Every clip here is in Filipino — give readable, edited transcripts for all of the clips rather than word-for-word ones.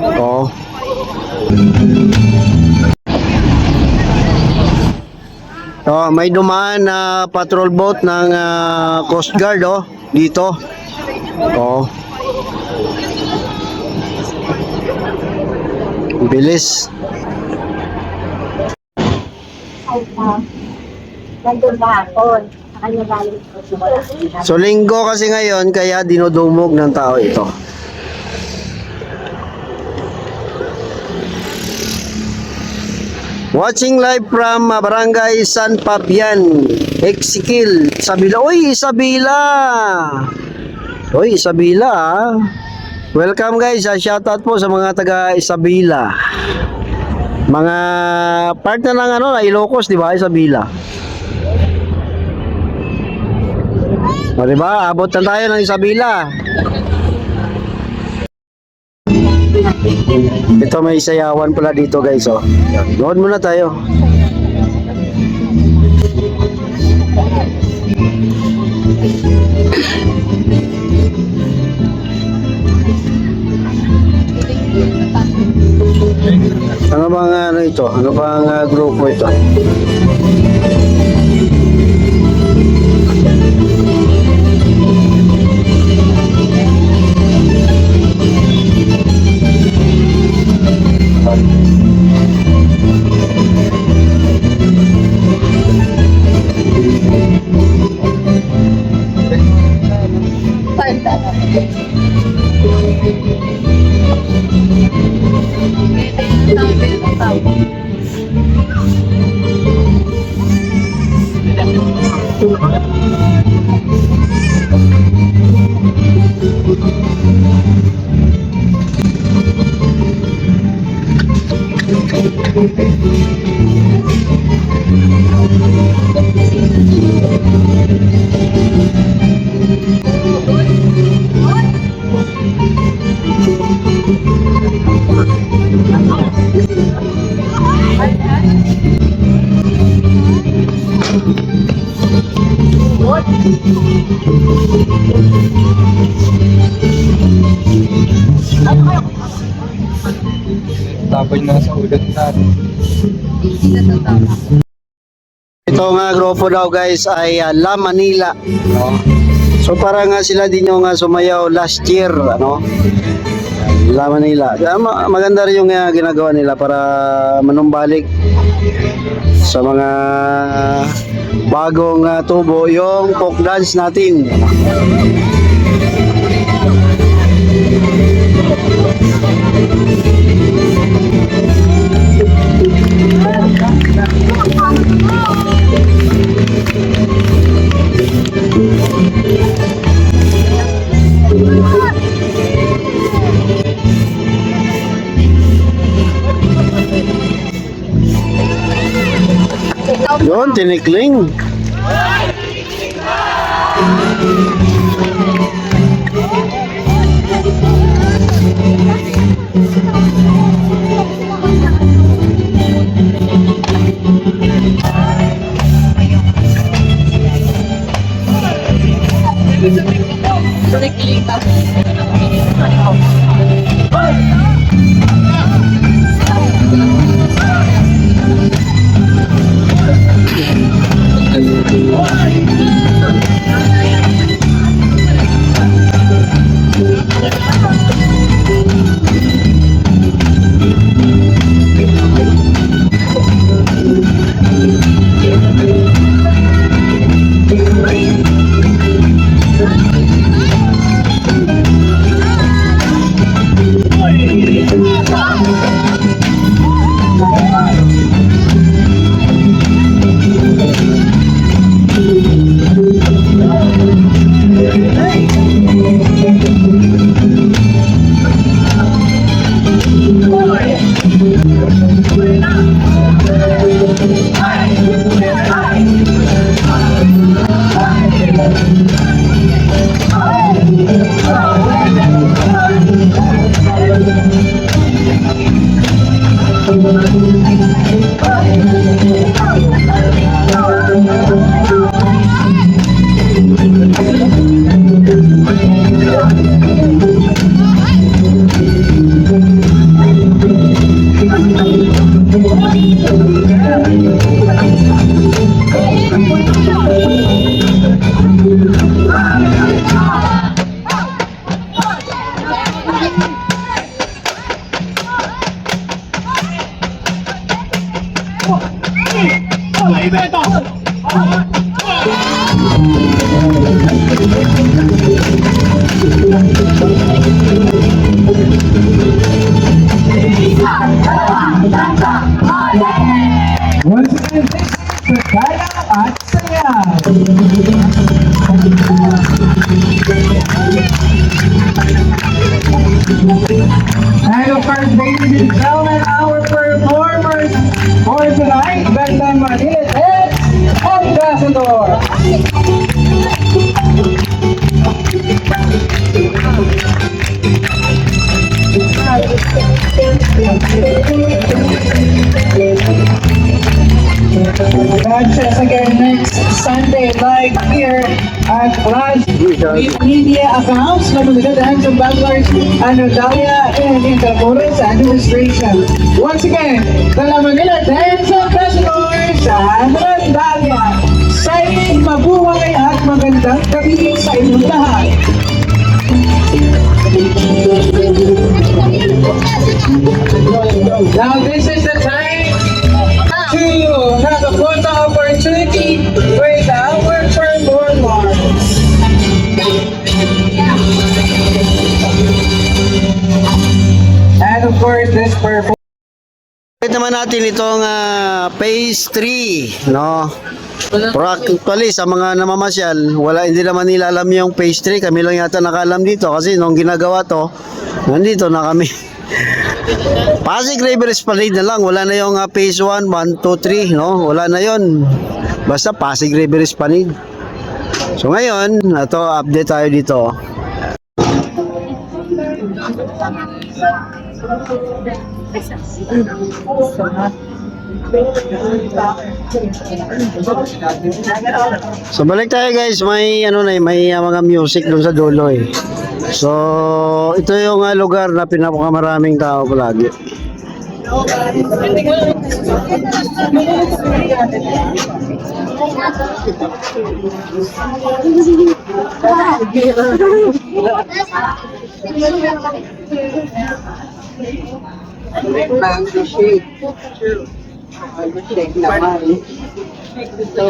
Oo. Oh, may dumaan na patrol boat ng Coast Guard dito. Oh. Bilis. Nandun ba ako? Sa kanya galing. So linggo kasi ngayon kaya dinudumog ng tao ito. Watching live from Barangay San Fabian, Exequiel, Isabela. Uy, Isabela! Uy, Isabela ah. Welcome guys, shoutout po sa mga taga Isabela. Mga part na ng na Ilocos, di ba, Isabela? O, di ba? Abot na tayo ng Isabela. Ito may sayawan pala dito guys, oh. Nood muna tayo. Ano bang ito? Ano bang grupo ito? Tapos na sa ulat natin. Ito nga grupo daw guys ay La Manila. No? So parang nga sila din yung sumayaw last year, ano? La Manila. Maganda rin yung ginagawa nila para manumbalik sa mga bagong tubo yung folk dance natin. Yun, tinikling. Once again, this is the Kaya at Saya. And of course, ladies and gentlemen, our performers for tonight, Bandang Manila X Ambassador. That's us again next Sunday, live here at Flash Media Accounts. Nagulunod ang sa Bachelors and Natalia and Interpol's Administration. Once again, the La Manila Dance Ambassadors and Natalia. Say mabuhay at magandang gabi sa inyong lahat. Now this is the time to have a photo opportunity with our performers. And of course, this performance. Ito naman natin itong phase 3, no? Actually, sa mga namamasyal, hindi naman nila alam yung phase 3. Kami lang yata nakaalam dito kasi nung ginagawa to, nandito na kami. Pasig River Esplanade na lang, wala na yung phase 1, 1, 2, 3, no? Wala na yon. Basta Pasig River Esplanade. So ngayon, ito, update tayo dito. So balik tayo guys, may mga music doon sa dulo eh. So ito yung lugar na pinakamaraming tao palagi. Mango shake. Mango shake naman. Ito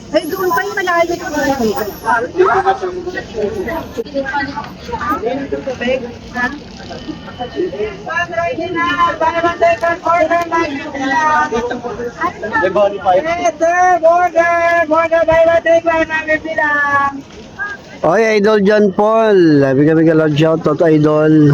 Ay, doon pa yung malayo. Oy, Idol John Paul. Bigyan lang shoutout, Idol.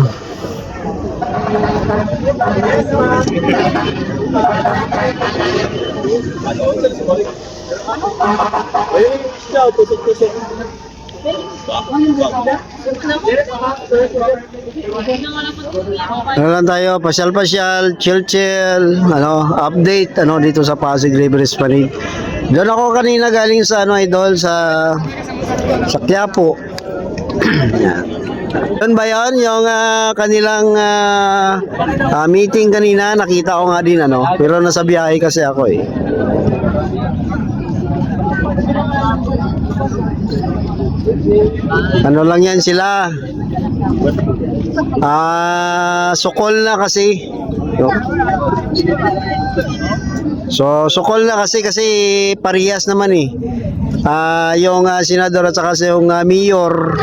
Ano lang tayo, pasyal-pasyal, chill-chill, update dito sa Pasig River Esplanade. Doon ako kanina galing sa Idol sa Quiapo. Doon ba yun? Yung kanilang meeting kanina, nakita ko nga din pero nasa biyahe kasi ako eh. Ano lang yan sila? Sukol na kasi. So, sukol na kasi parehas naman eh. Yung senador at saka yung mayor,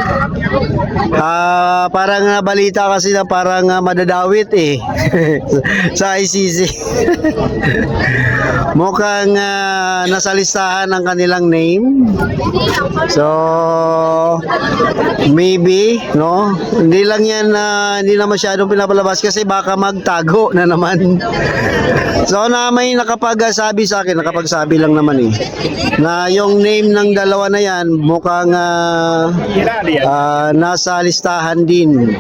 parang balita kasi na parang madadawit eh sa ICC. mukhang nasa listahan ang kanilang name. So, maybe, no? Hindi lang yan, hindi na masyadong pinapalabas kasi baka magtago na naman. So, na may nakapagsabi sa akin, nakapagsabi lang naman eh, na yung name ng dalawa na yan mukhang nasa listahan din.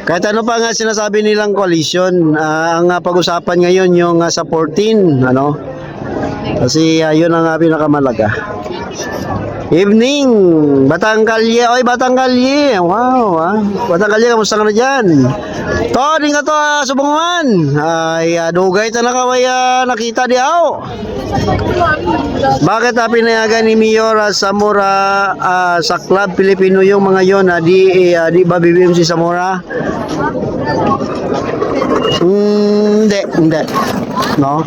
Kahit ano pa nga sinasabi nilang coalition, ang pag-usapan ngayon yung sa 14, ano? Kasi yun ang pinakamalaga. Evening, Batangkalye. Oy, Batangkalye. Wow, Batangkalye, kamusta ka na dyan? To, din ka to, subungan. Ay, dugay ta na kaway nakita di ako. Bakit pinayagan ni Mayor Zamora sa Club Pilipino yung mga yon, di ba BBM si Zamora? Hindi. No?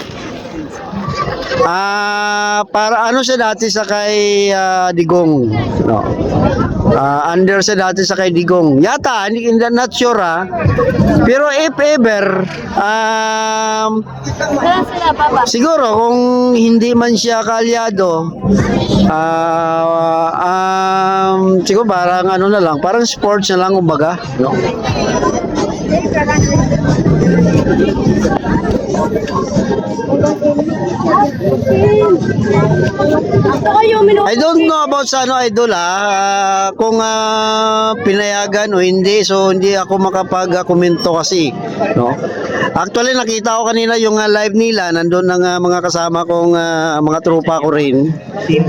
Para ano siya dati sa kay Digong, no? Under siya dati sa kay Digong. Yata, not sure pero if ever, siguro kung hindi man siya kaalyado, siguro parang ano na lang, parang sports na lang kumbaga, no? I don't know about sa ano, idol kung pinayagan o hindi, so hindi ako makapag-komento kasi, no? Actually nakita ko kanina yung live nila, nandun ng mga kasama kong mga tropa ko rin.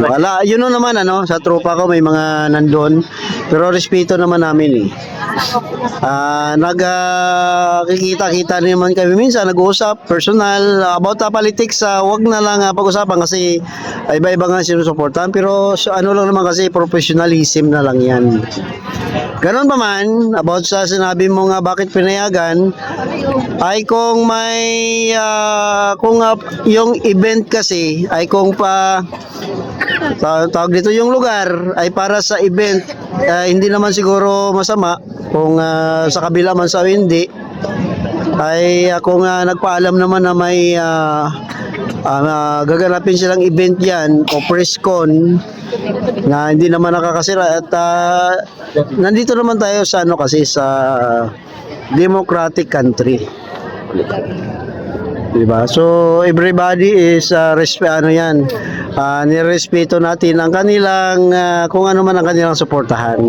Wala, yun naman ano, sa tropa ko may mga nandun, pero respeto naman namin eh. Nagkikita-kita naman kami minsan, nag-uusap personal about politics, wag na lang pag-usapan kasi iba-iba nga sinusuportahan, pero ano lang naman kasi professionalism na lang yan. Ganon pa man, about sa sinabi mo nga bakit pinayagan, ay kung may yung event kasi ay kung tawag dito yung lugar ay para sa event, hindi naman siguro masama kung sa kabila man sa hindi ay kung nagpaalam naman na may gaganapin silang event yan o press con na hindi naman nakakasira at nandito naman tayo sa ano kasi sa democratic country, diba? So everybody is nirespeto natin ang kanilang kung ano man ang kanilang suportahan.